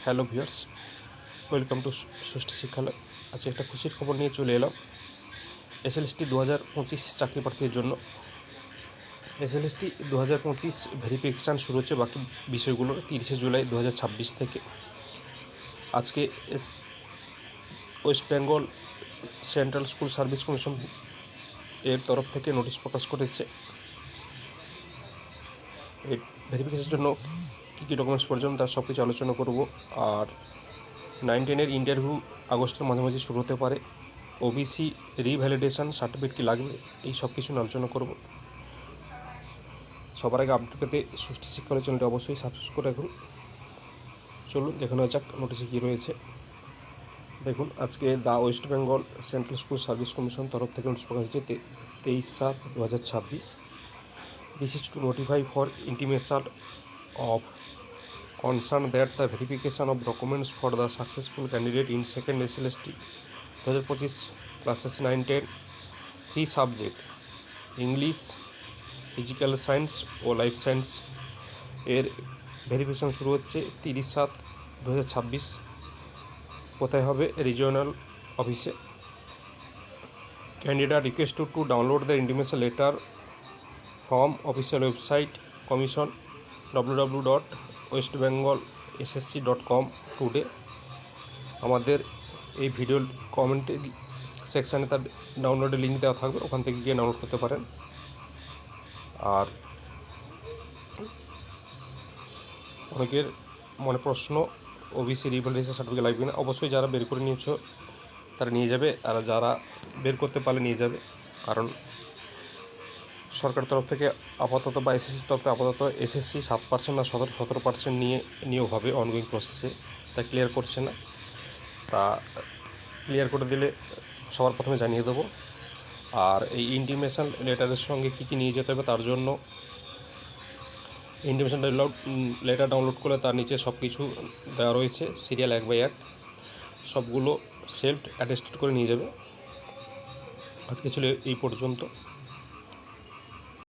Hello viewers, welcome to ষষ্ঠী শিক্ষালয়। আজকে একটা খুশির খবর নিয়ে চলে এলাম। এসএলএসটি 2025 চাকরি প্রার্থীদের জন্য এসএলএসটি 2025 ভেরিফিকেশান শুরু হচ্ছে বাকি বিষয়গুলো 30শে জুলাই 2026 থেকে। আজকে West Bengal central school service commission এর তরফ থেকে নোটিশ প্রকাশ করেছে। এই ভেরিফিকেশনের জন্য কী কী ডকুমেন্টস প্রয়োজন তার সব কিছু আলোচনা করব। আর 9-10 ইন্টারভিউ আগস্টের মাঝামাঝি শুরু হতে পারে। ওবিসি রিভ্যালিডেশন সার্টিফিকেট কী লাগবে এই সব কিছু নিয়ে আলোচনা করব। সবার আগে আপডেট পেতে ষষ্ঠী শিক্ষালয় চ্যানেলটি অবশ্যই সাবস্ক্রাইব করে রাখুন। চলুন দেখে নেওয়া যাক নোটিশে কী রয়েছে। দেখুন, আজকে the West Bengal central school service commission তরফ থেকে নোটিশ প্রকাশ হয়েছে 23/7/2026। This is to notify for intimation of concern that the verification of documents for the successful candidate in second SLST 2025 classes 9-10 3 subject English, physical science ও life science এর verification শুরু হচ্ছে 30/7/2026। কোথায় হবে? Regional অফিসে। Candidate requested to download the intimation letter from official website commission www.westbengalssc.com today. আমাদের এই ভিডিওর কমেন্ট সেকশানে তার ডাউনলোডের লিঙ্ক দেওয়া থাকবে, ওখান থেকে গিয়ে ডাউনলোড করতে পারেন। আর অনেকের মনে প্রশ্ন, ওবিসি রিভ্যালিডেশন সার্টিফিকেট লাগবে না। অবশ্যই যারা বের করে নিয়েছ তারা নিয়ে যাবে, আর যারা বের করতে পারলে নিয়ে যাবে। কারণ সরকার তরফ থেকে আপাতত বা এসএসসির তরফ থেকে আপাতত এসএসসি 7% না 17% নিয়ে নিয়োগ হবে অনগোয়িং প্রসেসে, তা ক্লিয়ার করছে না। তা ক্লিয়ার করে দিলে সবার প্রথমে জানিয়ে দেবো। আর এই ইন্টিমেশন লেটারের সঙ্গে কী কী নিয়ে যেতে হবে তার জন্য ইন্টিমেশন লেটার ডাউনলোড করলে তার নিচে সব কিছু দেওয়া রয়েছে, সিরিয়াল 1/1 সবগুলো সেলফ অ্যাটেস্টেড করে নিয়ে যাবে। আজকে ছিল এই পর্যন্ত।